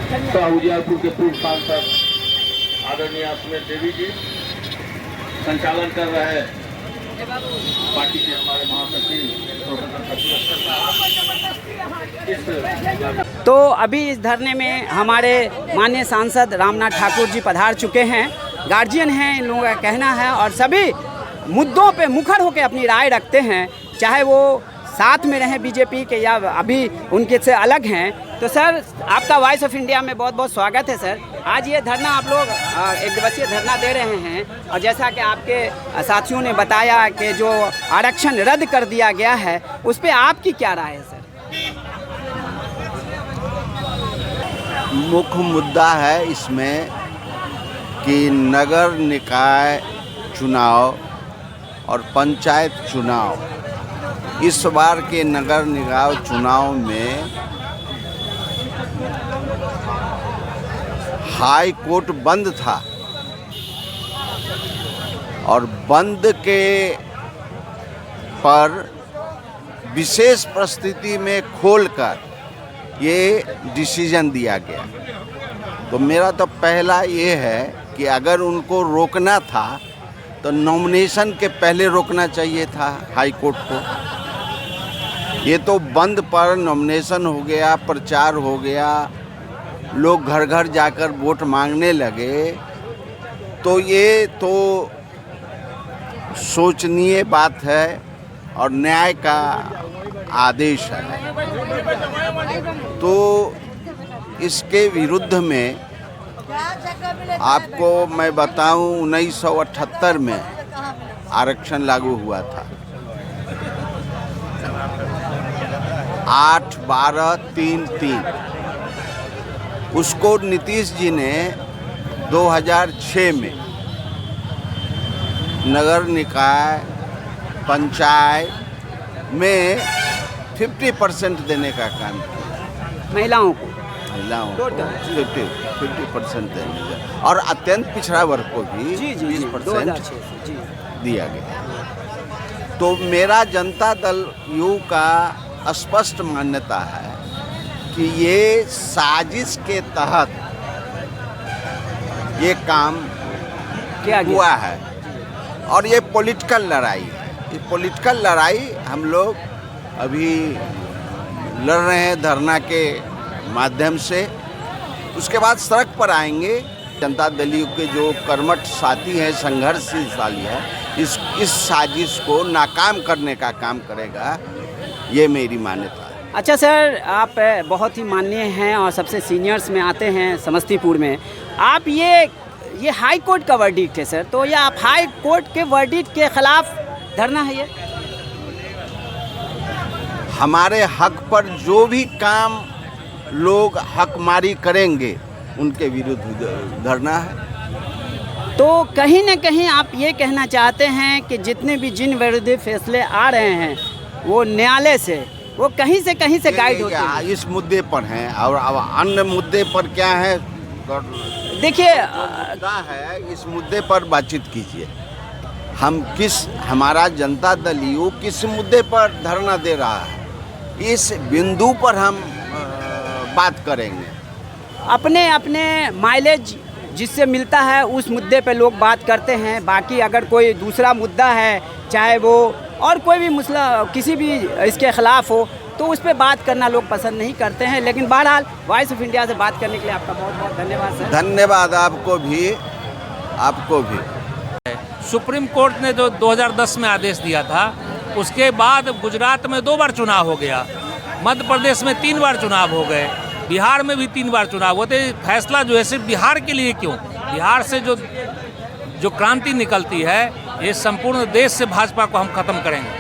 तो उजियारपुर के पूर्व सांसद आदरणीय स्मित देवी जी संचालन कर रहे हैं। पार्टी के हमारे महासचिव प्रोफेसर। तो अभी इस धरने में हमारे माननीय सांसद रामनाथ ठाकुर जी पधार चुके हैं। गार्जियन हैं, इन लोगों का कहना है और सभी मुद्दों पे मुखर होकर अपनी राय रखते हैं, चाहे वो साथ में रहें बीजेपी के या अभी उनके से अलग हैं। तो सर, आपका वॉइस ऑफ इंडिया में बहुत बहुत स्वागत है सर। आज ये धरना आप लोग 1 दिवसीय धरना दे रहे हैं और जैसा कि आपके साथियों ने बताया कि जो आरक्षण रद्द कर दिया गया है उस पर आपकी क्या राय है सर? मुख्य मुद्दा है इसमें कि नगर निकाय चुनाव और पंचायत चुनाव, इस बार के नगर निकाय चुनाव में हाई कोर्ट बंद था और बंद के पर विशेष परिस्थिति में खोलकर ये डिसीजन दिया गया। तो मेरा तो पहला ये है कि अगर उनको रोकना था तो नॉमिनेशन के पहले रोकना चाहिए था हाई कोर्ट को। ये तो बंद पर नॉमिनेशन हो गया, प्रचार हो गया, लोग घर घर जाकर वोट मांगने लगे, तो ये तो सोचनीय बात है और न्याय का आदेश है। तो इसके विरुद्ध में आपको मैं बताऊं, 1978 में आरक्षण लागू हुआ था। 8/12/33 उसको नीतीश जी ने 2006 में नगर निकाय पंचायत में 50% देने का काम किया। महिलाओं को 50% देने का, और अत्यंत पिछड़ा वर्ग को भी 20% दिया गया। तो मेरा जनता दल यू का स्पष्ट मान्यता है कि ये साजिश के तहत ये काम किया हुआ है और ये पॉलिटिकल लड़ाई है। ये पॉलिटिकल लड़ाई हम लोग अभी लड़ रहे हैं धरना के माध्यम से। उसके बाद सड़क पर आएंगे। जनता दल यू के जो कर्मठ साथी हैं, संघर्षशाली है, इस साजिश को नाकाम करने का काम करेगा, ये मेरी मान्यता है। अच्छा सर, आप बहुत ही माननीय हैं और सबसे सीनियर्स में आते हैं समस्तीपुर में। आप ये हाई कोर्ट का वर्डिक्ट है सर, तो ये आप हाई कोर्ट के वर्डिक्ट के खिलाफ धरना है? ये हमारे हक पर जो भी काम लोग हकमारी करेंगे उनके विरुद्ध धरना है। तो कहीं ना कहीं आप ये कहना चाहते हैं कि जितने भी जिन विरोधी फैसले आ रहे हैं वो न्यायालय से, वो कहीं से गाइड होते हैं। इस मुद्दे पर हैं और अन्य मुद्दे पर क्या है, देखिए मुद्दा है, इस मुद्दे पर बातचीत कीजिए। हमारा जनता दल यू किस मुद्दे पर धरना दे रहा है, इस बिंदु पर हम बात करेंगे। अपने माइलेज जिससे मिलता है उस मुद्दे पे लोग बात करते हैं। बाकी अगर कोई दूसरा मुद्दा है, चाहे वो और कोई भी मसला किसी भी इसके ख़िलाफ़ हो, तो उस पर बात करना लोग पसंद नहीं करते हैं। लेकिन बहरहाल वॉइस ऑफ इंडिया से बात करने के लिए आपका बहुत बहुत धन्यवाद सर। धन्यवाद आपको भी। सुप्रीम कोर्ट ने जो 2010 में आदेश दिया था, उसके बाद गुजरात में 2 बार चुनाव हो गया, मध्य प्रदेश में 3 बार चुनाव हो गए, बिहार में भी 3 बार चुनाव होते। फैसला जो है सिर्फ बिहार के लिए क्यों? बिहार से जो क्रांति निकलती है, ये संपूर्ण देश से भाजपा को हम खत्म करेंगे।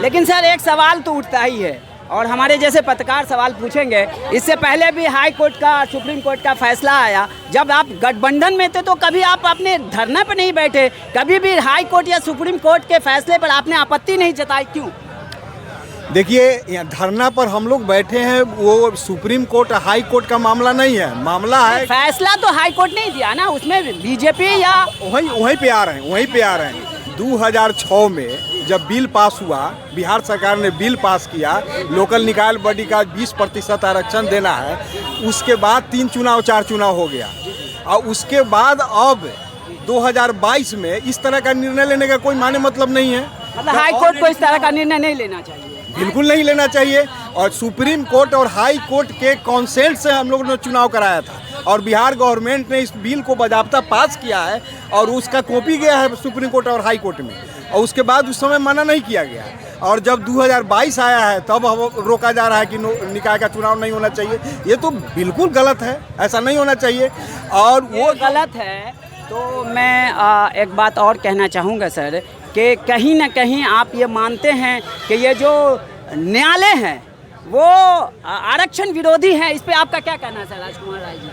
लेकिन सर एक सवाल तो उठता ही है और हमारे जैसे पत्रकार सवाल पूछेंगे। इससे पहले भी हाई कोर्ट का, सुप्रीम कोर्ट का फैसला आया, जब आप गठबंधन में थे तो कभी आप अपने धरने पर नहीं बैठे, कभी भी हाई कोर्ट या सुप्रीम कोर्ट के फैसले पर आपने आपत्ति नहीं जताई, क्यों? देखिए, यहाँ धरना पर हम लोग बैठे हैं, वो सुप्रीम कोर्ट हाई कोर्ट का मामला नहीं है, मामला है फैसला तो हाई कोर्ट नहीं दिया ना, उसमें बीजेपी या वहीं पे आ रहे हैं 2006 में जब बिल पास हुआ, बिहार सरकार ने बिल पास किया, लोकल निकाय बॉडी का 20% आरक्षण देना है, उसके बाद 3 चुनाव 4 चुनाव हो गया और उसके बाद अब 2022 में इस तरह का निर्णय लेने का कोई माने मतलब नहीं है। मतलब हाई कोर्ट को इस तरह का निर्णय नहीं लेना चाहिए, बिल्कुल नहीं लेना चाहिए। और सुप्रीम कोर्ट और हाई कोर्ट के कॉन्सेंट से हम लोगों ने चुनाव कराया था और बिहार गवर्नमेंट ने इस बिल को बाज़ाब्ता पास किया है और उसका कॉपी गया है सुप्रीम कोर्ट और हाई कोर्ट में, और उसके बाद उस समय मना नहीं किया गया। और जब 2022 आया है तब रोका जा रहा है कि निकाय का चुनाव नहीं होना चाहिए। ये तो बिल्कुल गलत है, ऐसा नहीं होना चाहिए। और वो गलत है। तो मैं एक बात और कहना चाहूँगा सर कि कहीं ना कहीं आप ये मानते हैं कि ये जो न्यायालय है वो आरक्षण विरोधी है, इस पे आपका क्या कहना है सर राजकुमार राय जी?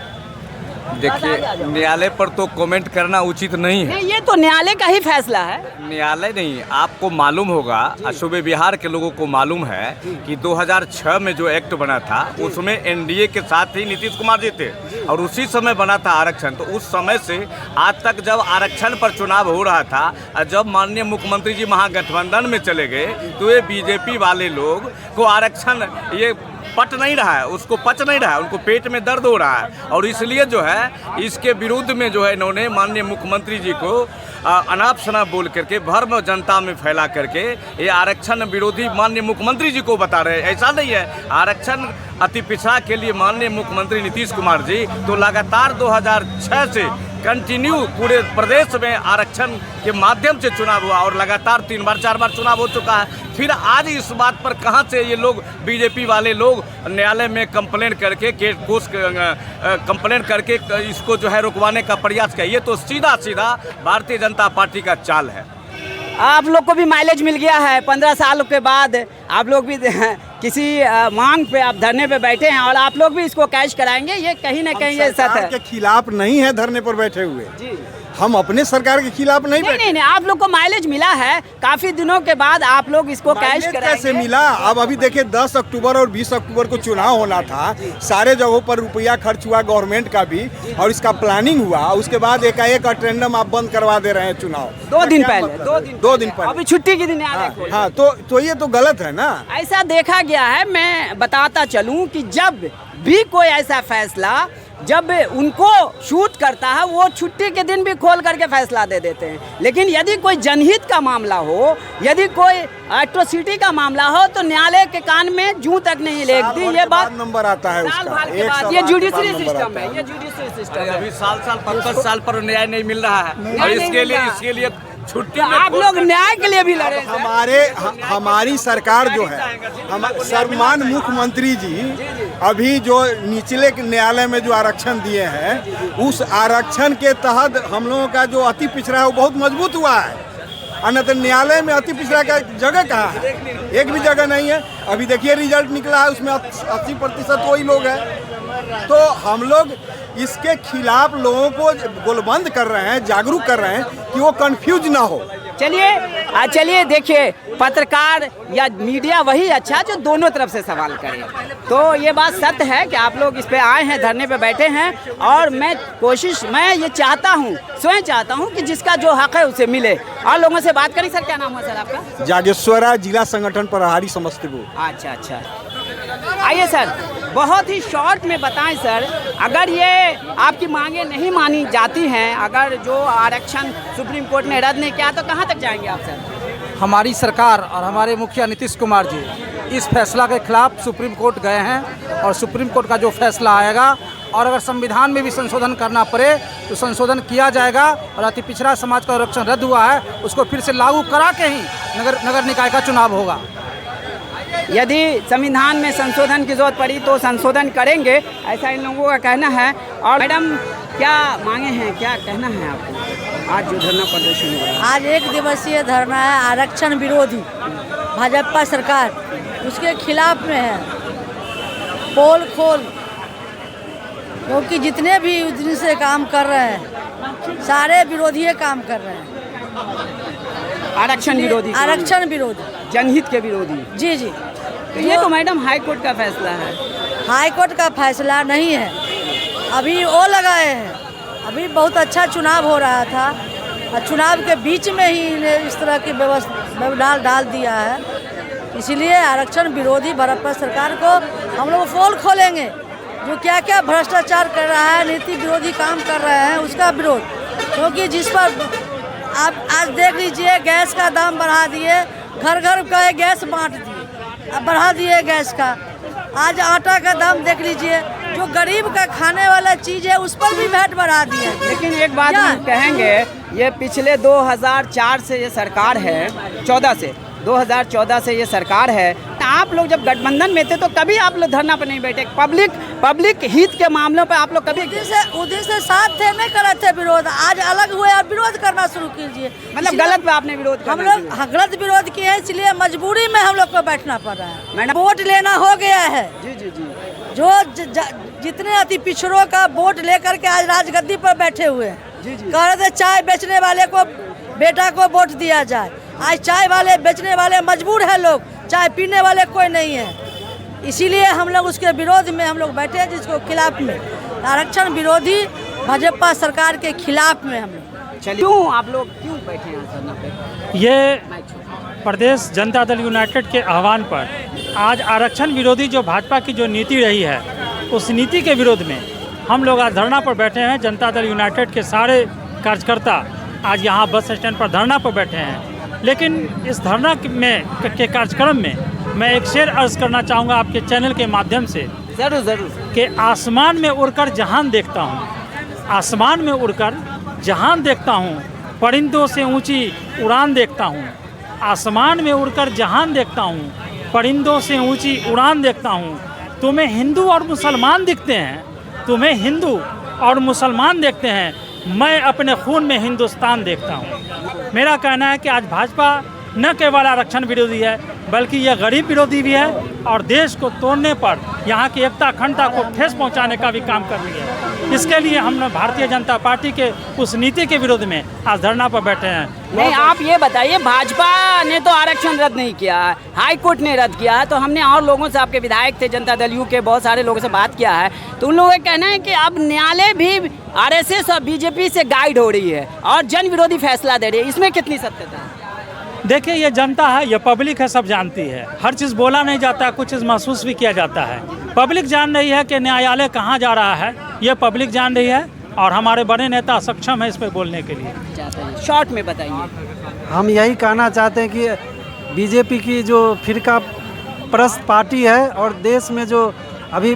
देखिए, न्यायालय पर तो कमेंट करना उचित नहीं है। नहीं, ये तो न्यायालय का ही फैसला है। न्यायालय नहीं, आपको मालूम होगा, सूबे बिहार के लोगों को मालूम है कि 2006 में जो एक्ट बना था उसमें एनडीए के साथ ही नीतीश कुमार जी थे और उसी समय बना था आरक्षण। तो उस समय से आज तक जब आरक्षण पर चुनाव हो रहा था, जब माननीय मुख्यमंत्री जी महागठबंधन में चले गए तो ये बीजेपी वाले लोग को आरक्षण ये पच नहीं रहा है, उसको पच नहीं रहा है, उनको पेट में दर्द हो रहा है और इसलिए जो है इसके विरुद्ध में जो है इन्होंने माननीय मुख्यमंत्री जी को अनाप शनाप बोल करके भ्रम जनता में फैला करके ये आरक्षण विरोधी माननीय मुख्यमंत्री जी को बता रहे हैं। ऐसा नहीं है, आरक्षण अति पिछड़ा के लिए माननीय मुख्यमंत्री नीतीश कुमार जी तो लगातार 2006 से कंटिन्यू पूरे प्रदेश में आरक्षण के माध्यम से चुनाव हुआ और लगातार 3 बार 4 बार चुनाव हो चुका है। फिर आज इस बात पर कहां से ये लोग बीजेपी वाले लोग न्यायालय में कंप्लेंट करके कंप्लेंट करके इसको जो है रुकवाने का प्रयास किया। ये तो सीधा सीधा भारतीय जनता पार्टी का चाल है। आप लोग को भी माइलेज मिल गया है, 15 साल के बाद आप लोग भी किसी मांग पे आप धरने पे बैठे हैं और आप लोग भी इसको कैश कराएंगे, ये कहीं ना कहीं ये सच है। के खिलाफ नहीं है धरने पर बैठे हुए जी, हम अपने सरकार के खिलाफ नहीं बैठे। नहीं, आप लोग को माइलेज मिला है, काफी दिनों के बाद आप लोग इसको कैश कराएंगे। कैसे मिला? अब अभी देखिए 10 अक्टूबर और 20 अक्टूबर को चुनाव होना था, सारे जगहों पर रुपया खर्च हुआ गवर्नमेंट का भी और इसका प्लानिंग हुआ, उसके बाद एकाएक अटेंडम आप बंद करवा दे रहे हैं चुनाव 2 दिन पहले, 2 दिन पहले, अभी छुट्टी के दिन हाँ, तो ये तो गलत है ना। ऐसा देखा गया है। मैं बताता चलूं कि जब भी कोई ऐसा फैसला जब उनको शूट करता है वो छुट्टी के दिन भी खोल करके फैसला दे देते हैं, लेकिन यदि कोई जनहित का मामला हो, यदि कोई एट्रोसिटी का मामला हो तो न्यायालय के कान में जूं तक नहीं लेगती। ये बात नंबर आता है उसका, ये जुडिशरी सिस्टम है, ये जुडिशरी सिस्टम है। अभी साल 25 साल पर न्याय नहीं मिल रहा है और इसके लिए छुट्टी में आप लोग न्याय के लिए भी लड़े। हमारी सरकार जो है, सम्मान मुख्यमंत्री जी अभी जो निचले न्यायालय में जो आरक्षण दिए हैं उस आरक्षण के तहत हम लोगों का जो अति पिछड़ा है वो बहुत मजबूत हुआ है। अन्यथा न्यायालय में अति पिछड़ा का जगह कहाँ है? एक भी जगह नहीं है। अभी देखिए रिजल्ट निकला है, उसमें 80% वही लोग हैं। तो हम लोग इसके खिलाफ लोगों को गोलबंद कर रहे हैं, जागरूक कर रहे हैं कि वो कंफ्यूज ना हो। चलिए देखिए, पत्रकार या मीडिया वही अच्छा जो दोनों तरफ से सवाल करे। तो ये बात सत्य है कि आप लोग इस पे आए हैं, धरने पे बैठे हैं और मैं ये चाहता हूँ, स्वयं चाहता हूँ कि जिसका जो हक है उसे मिले। और लोगों से बात करें। सर क्या नाम है सर आपका? जागेश्वरा, जिला संगठन प्रभारी समस्तीपुर। अच्छा, आइए सर, बहुत ही शॉर्ट में बताएं सर, अगर ये आपकी मांगे नहीं मानी जाती हैं, अगर जो आरक्षण सुप्रीम कोर्ट ने रद्द नहीं किया तो कहां तक जाएंगे आप सर? हमारी सरकार और हमारे मुखिया नीतीश कुमार जी इस फैसला के खिलाफ सुप्रीम कोर्ट गए हैं और सुप्रीम कोर्ट का जो फैसला आएगा और अगर संविधान में भी संशोधन करना पड़े तो संशोधन किया जाएगा और अति पिछड़ा समाज का आरक्षण रद्द हुआ है उसको फिर से लागू करा के ही नगर निकाय का चुनाव होगा। यदि संविधान में संशोधन की जरूरत पड़ी तो संशोधन करेंगे, ऐसा इन लोगों का कहना है। और मैडम क्या मांगे हैं, क्या कहना है आपको? आज जो धरना प्रदर्शन हुआ है, आज 1 दिवसीय धरना है आरक्षण विरोधी, भाजपा सरकार उसके खिलाफ में है। पोल खोल, क्योंकि जितने भी दिन से काम कर रहे हैं सारे विरोधी काम कर रहे हैं। आरक्षण विरोधी, जनहित के विरोधी। जी। तो ये तो मैडम हाई कोर्ट का फैसला है। हाई कोर्ट का फैसला नहीं है, अभी वो लगाए हैं। अभी बहुत अच्छा चुनाव हो रहा था और चुनाव के बीच में ही इस तरह की व्यवस्था डाल दिया है। इसीलिए आरक्षण विरोधी भाजपा सरकार को हम लोग पोल खोलेंगे। जो क्या क्या भ्रष्टाचार कर रहा है, नीति विरोधी काम कर रहे हैं, उसका विरोध। क्योंकि जिस पर आप आज देख लीजिए, गैस का दाम बढ़ा दिए, घर घर का गैस बांट दिए, अब बढ़ा दिए गैस का। आज आटा का दाम देख लीजिए, जो गरीब का खाने वाला चीज़ है उस पर भी वैट बढ़ा दिए। लेकिन एक बात हम कहेंगे, ये पिछले 2004 से ये सरकार है, 2014 से ये सरकार है। आप लोग जब गठबंधन में थे तो कभी आप लोग धरना पर नहीं बैठे? पब्लिक हित के मामलों पर आप लोग कभी उधर से साथ थे, नहीं कर रहे थे विरोध। आज अलग हुए और विरोध करना शुरू कीजिए। मतलब गलत पे आपने विरोध हम लोग गलत विरोध किए हैं, इसलिए मजबूरी में हम लोग को बैठना पड़ रहा है। मैडम, वोट लेना हो गया है। जी। जो जितने अति पिछड़ों का वोट लेकर के आज राजगद्दी पर बैठे हुए हैं। कह रहे थे चाय बेचने वाले को, बेटा को वोट दिया जाए। आज चाय वाले बेचने वाले मजबूर है लोग, चाय पीने वाले कोई नहीं है। इसीलिए हम लोग उसके विरोध में हम लोग बैठे हैं, जिसको खिलाफ में आरक्षण विरोधी भाजपा सरकार के खिलाफ में हम लोग। चलिए, क्यों आप लोग क्यों बैठे हैं धरना पे? ये प्रदेश जनता दल यूनाइटेड के आह्वान पर आज आरक्षण विरोधी जो भाजपा की जो नीति रही है, उस नीति के विरोध में हम लोग आज धरना पर बैठे हैं। जनता दल यूनाइटेड के सारे कार्यकर्ता आज यहाँ बस स्टैंड पर धरना पर बैठे हैं। लेकिन इस धरना के कार्यक्रम में मैं एक शेर अर्ज करना चाहूँगा आपके चैनल के माध्यम से। ज़रूर कि आसमान में उड़कर जहान देखता हूँ, आसमान में उड़कर जहान देखता हूँ, परिंदों से ऊंची उड़ान देखता हूँ। आसमान में उड़कर जहान देखता हूँ, परिंदों से ऊंची उड़ान देखता हूँ। तुम्हें हिंदू और मुसलमान दिखते हैं, तुम्हें हिंदू और मुसलमान देखते हैं, मैं अपने खून में हिंदुस्तान देखता हूँ। मेरा कहना है कि आज भाजपा न केवल आरक्षण विरोधी है, बल्कि यह गरीब विरोधी भी है और देश को तोड़ने पर, यहाँ की एकता अखंडता को ठेस पहुँचाने का भी काम कर रही है। इसके लिए हम भारतीय जनता पार्टी के उस नीति के विरोध में आज धरना पर बैठे हैं। नहीं, आप ये बताइए, भाजपा ने तो आरक्षण रद्द नहीं किया, हाई कोर्ट ने रद्द किया। तो हमने और लोगों से, आपके विधायक थे जनता दल यू के, बहुत सारे लोगों से बात किया है, तो उन लोगों का कहना है कि अब न्यायालय भी आरएसएस और बीजेपी से गाइड हो रही है और जन विरोधी फैसला दे रही है। इसमें कितनी सत्यता है? देखिए, ये जनता है, ये पब्लिक है, सब जानती है। हर चीज़ बोला नहीं जाता, कुछ चीज़ महसूस भी किया जाता है। पब्लिक जान रही है कि न्यायालय कहाँ जा रहा है, ये पब्लिक जान रही है और हमारे बड़े नेता सक्षम है इस पर बोलने के लिए। शॉर्ट में बताइए। हम यही कहना चाहते हैं कि बीजेपी की जो फिरका परस्त पार्टी है और देश में जो अभी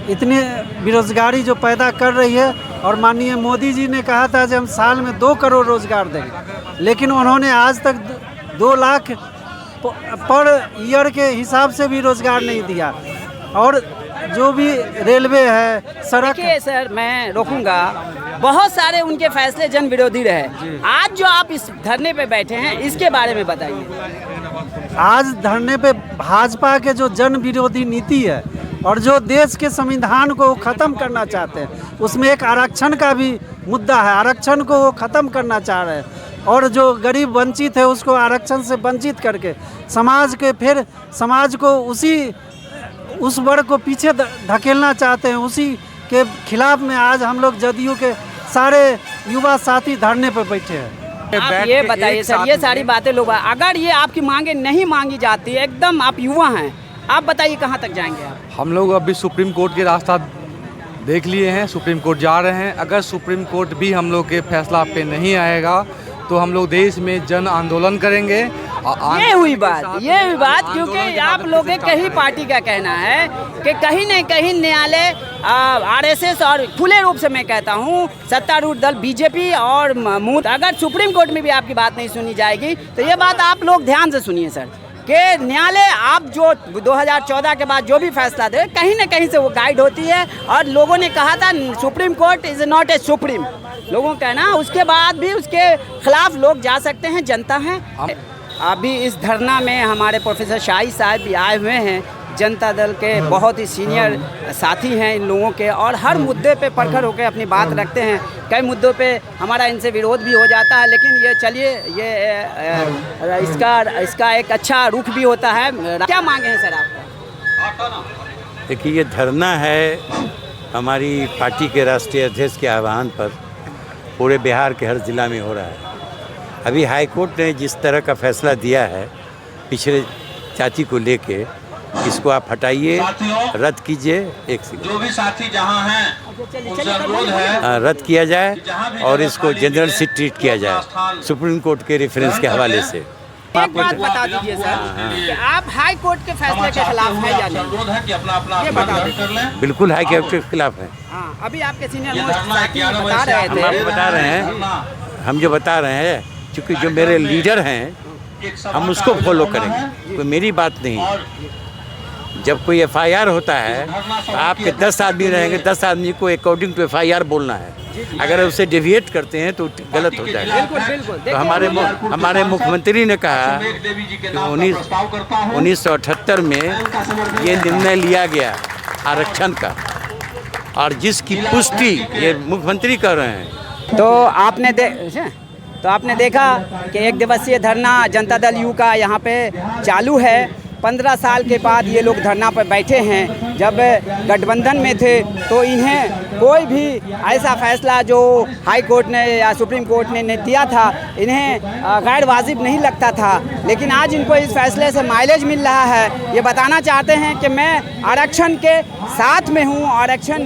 इतनी बेरोजगारी जो पैदा कर रही है, और माननीय मोदी जी ने कहा था कि हम साल में 2 करोड़ रोजगार देंगे, लेकिन उन्होंने आज तक 2 लाख पर ईयर के हिसाब से भी रोजगार नहीं दिया। और जो भी रेलवे है, सड़क है। सर, मैं रोकूंगा, बहुत सारे उनके फैसले जन विरोधी रहे। आज जो आप इस धरने पे बैठे हैं, इसके बारे में बताइए। आज धरने पे भाजपा के जो जन विरोधी नीति है और जो देश के संविधान को ख़त्म करना चाहते हैं, उसमें एक आरक्षण का भी मुद्दा है। आरक्षण को वो ख़त्म करना चाह रहे हैं और जो गरीब वंचित है उसको आरक्षण से वंचित करके समाज को उस वर्ग को पीछे धकेलना चाहते हैं। उसी के खिलाफ में आज हम लोग जदयू के सारे युवा साथी धरने पर बैठे हैं। आप ये बताइए सर, ये सारी बातें लोग, अगर ये आपकी मांगे नहीं मांगी जाती, एकदम आप युवा हैं, आप बताइए कहाँ तक जाएंगे आप? हम लोग अभी सुप्रीम कोर्ट के रास्ता देख लिए हैं, सुप्रीम कोर्ट जा रहे हैं। अगर सुप्रीम कोर्ट भी हम लोग के फैसला पे नहीं आएगा तो हम लोग देश में जन आंदोलन करेंगे। ये हुई बात क्योंकि आप लोगों के ही पार्टी का कहना है कि कहीं न कहीं न्यायालय, आरएसएस और खुले रूप से मैं कहता हूँ सत्तारूढ़ दल बीजेपी और अगर सुप्रीम कोर्ट में भी आपकी बात नहीं सुनी जाएगी, तो ये बात आप लोग ध्यान से सुनिए सर, कि न्यायालय आप जो 2014 के बाद जो भी फैसला दे, कहीं न कहीं से वो गाइड होती है। और लोगों ने कहा था supreme court is not a supreme, लोगों का कहना, उसके बाद भी उसके खिलाफ लोग जा सकते हैं, जनता है। अभी इस धरना में हमारे प्रोफेसर शाही साहब भी आए हुए हैं, जनता दल के बहुत ही सीनियर साथी हैं इन लोगों के, और हर मुद्दे पे परखर होकर अपनी बात रखते हैं। कई मुद्दों पे हमारा इनसे विरोध भी हो जाता है, लेकिन ये चलिए, ये इसका एक अच्छा रुख भी होता है। क्या मांगे हैं सर आपका? देखिए, ये धरना है हमारी पार्टी के राष्ट्रीय अध्यक्ष के आह्वान पर पूरे बिहार के हर जिला में हो रहा है। अभी हाई कोर्ट ने जिस तरह का फैसला दिया है पिछले चाची को लेके, इसको आप हटाइए, रद्द कीजिए। एक सेकंड, जो भी साथी जहां हैं उनसे अनुरोध है रद्द किया जाए और इसको जनरल से ट्रीट किया जाए सुप्रीम कोर्ट के रेफरेंस के हवाले से। एक बात बता दीजिए सर कि आप हाई कोर्ट के फैसले के खिलाफ है या नहीं? अनुरोध है कि अपना अपना ये बता दीजिए। कर लें। बिल्कुल हाई कोर्ट के खिलाफ है। हाँ, अभी आपके सीनियर ये मोस्ट धरना साथी 11 बता बजे रहे से थे। हम बता रहे हैं, हम जो बता रहे हैं, क्योंकि जो मेरे लीडर हैं हम उसको फॉलो करेंगे, कोई मेरी बात नहीं। जब कोई एफआईआर होता है तो आपके 10 आदमी रहेंगे, 10 आदमी को अकॉर्डिंग टू एफआईआर बोलना है। अगर उससे डेविएट करते हैं तो गलत हो जाएगा। बिल्कुल। तो हमारे मुख्यमंत्री ने कहा कि 1978 में ये निर्णय लिया गया आरक्षण का, और जिसकी पुष्टि ये मुख्यमंत्री कर रहे हैं। तो आपने देखा कि 1 दिवसीय धरना जनता दल यू का यहाँ पे चालू है। 15 साल के बाद ये लोग धरना पर बैठे हैं। जब गठबंधन में थे तो इन्हें कोई भी ऐसा फैसला जो हाई कोर्ट ने या सुप्रीम कोर्ट ने दिया था इन्हें गैर वाजिब नहीं लगता था, लेकिन आज इनको इस फैसले से माइलेज मिल रहा है। ये बताना चाहते हैं कि मैं आरक्षण के साथ में हूँ, आरक्षण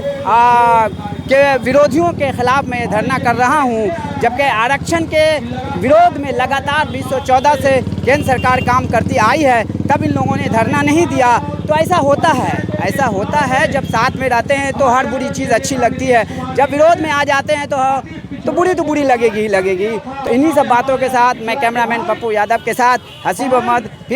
के विरोधियों के खिलाफ मैं धरना कर रहा हूँ, जबकि आरक्षण के विरोध में लगातार 2014 से केंद्र सरकार काम करती आई है, तब इन लोगों ने धरना नहीं दिया। तो ऐसा होता है जब साथ में रहते हैं तो हर बुरी चीज़ अच्छी लगती है, जब विरोध में आ जाते हैं तो बुरी लगेगी ही लगेगी। तो इन्हीं सब बातों के साथ मैं कैमरामैन पप्पू यादव के साथ हसीब अहमद फिर